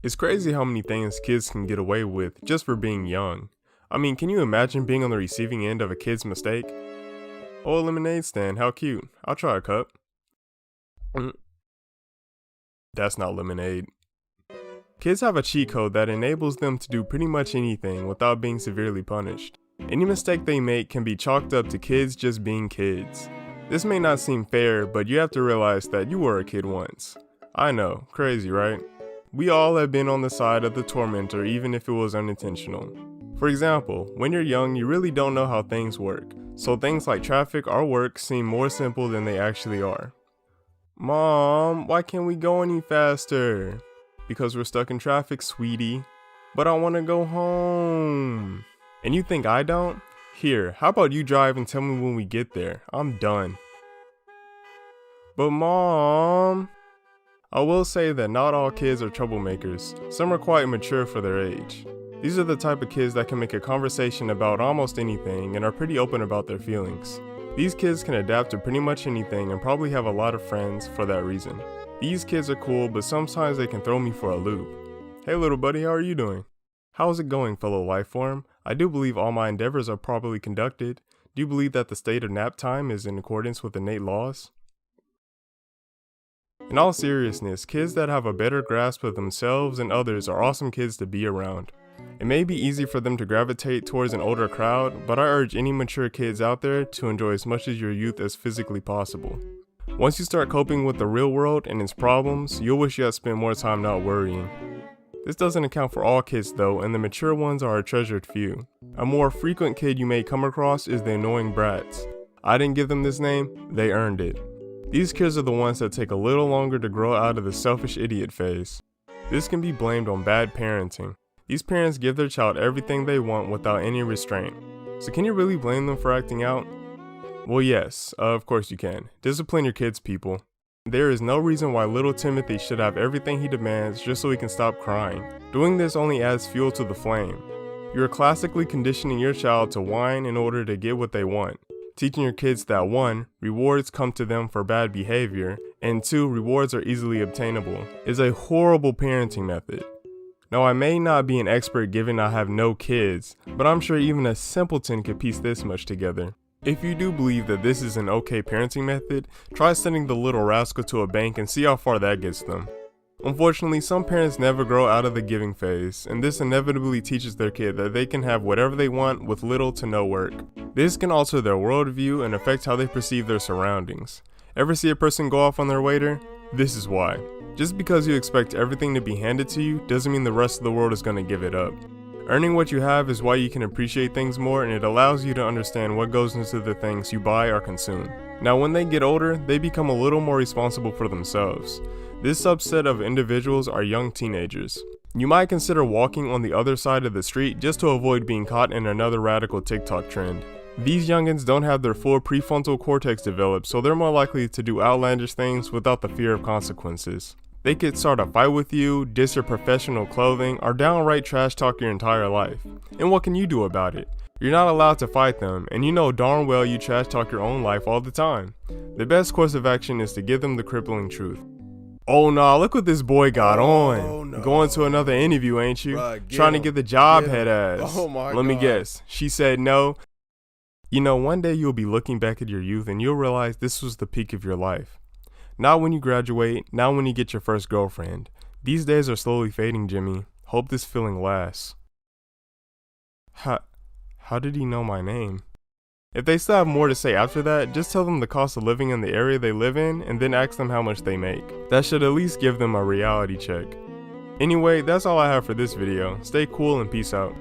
It's crazy how many things kids can get away with just for being young. I mean, can you imagine being on the receiving end of a kid's mistake? Oh, a lemonade stand, how cute. I'll try a cup. That's not lemonade. Kids have a cheat code that enables them to do pretty much anything without being severely punished. Any mistake they make can be chalked up to kids just being kids. This may not seem fair, but you have to realize that you were a kid once. I know, crazy, right? We all have been on the side of the tormentor even if it was unintentional. For example, when you're young, you really don't know how things work, so things like traffic or work seem more simple than they actually are. Mom, why can't we go any faster? Because we're stuck in traffic, sweetie. But I want to go home. And you think I don't? Here, how about you drive and tell me when we get there? I'm done. But Mom... I will say that not all kids are troublemakers. Some are quite mature for their age. These are the type of kids that can make a conversation about almost anything and are pretty open about their feelings. These kids can adapt to pretty much anything and probably have a lot of friends for that reason. These kids are cool, but sometimes they can throw me for a loop. Hey little buddy, how are you doing? How's it going, fellow life form? I do believe all my endeavors are properly conducted. Do you believe that the state of nap time is in accordance with innate laws? In all seriousness, kids that have a better grasp of themselves and others are awesome kids to be around. It may be easy for them to gravitate towards an older crowd, but I urge any mature kids out there to enjoy as much of your youth as physically possible. Once you start coping with the real world and its problems, you'll wish you had spent more time not worrying. This doesn't account for all kids though, and the mature ones are a treasured few. A more frequent kid you may come across is the annoying brats. I didn't give them this name, they earned it. These kids are the ones that take a little longer to grow out of the selfish idiot phase. This can be blamed on bad parenting. These parents give their child everything they want without any restraint. So can you really blame them for acting out? Well yes, of course you can. Discipline your kids, people. There is no reason why little Timothy should have everything he demands just so he can stop crying. Doing this only adds fuel to the flame. You are classically conditioning your child to whine in order to get what they want. Teaching your kids that 1. Rewards come to them for bad behavior, and 2. Rewards are easily obtainable, is a horrible parenting method. Now I may not be an expert given I have no kids, but I'm sure even a simpleton could piece this much together. If you do believe that this is an okay parenting method, try sending the little rascal to a bank and see how far that gets them. Unfortunately, some parents never grow out of the giving phase, and this inevitably teaches their kid that they can have whatever they want with little to no work. This can alter their worldview and affect how they perceive their surroundings. Ever see a person go off on their waiter? This is why. Just because you expect everything to be handed to you doesn't mean the rest of the world is going to give it up. Earning what you have is why you can appreciate things more, and it allows you to understand what goes into the things you buy or consume. Now when they get older, they become a little more responsible for themselves. This subset of individuals are young teenagers. You might consider walking on the other side of the street just to avoid being caught in another radical TikTok trend. These youngins don't have their full prefrontal cortex developed, so they're more likely to do outlandish things without the fear of consequences. They could start a fight with you, diss your professional clothing, or downright trash talk your entire life. And what can you do about it? You're not allowed to fight them, and you know darn well you trash talk your own life all the time. The best course of action is to give them the crippling truth. Oh nah, look what this boy got on. Oh, no. Going to another interview, ain't you? Bruh, Trying to get the job, head ass. Oh my Let me God. guess. She said no. You know, one day you'll be looking back at your youth and you'll realize this was the peak of your life. Not when you graduate, not when you get your first girlfriend. These days are slowly fading, Jimmy. Hope this feeling lasts. How did he know my name? If they still have more to say after that, just tell them the cost of living in the area they live in and then ask them how much they make. That should at least give them a reality check. Anyway, that's all I have for this video. Stay cool and peace out.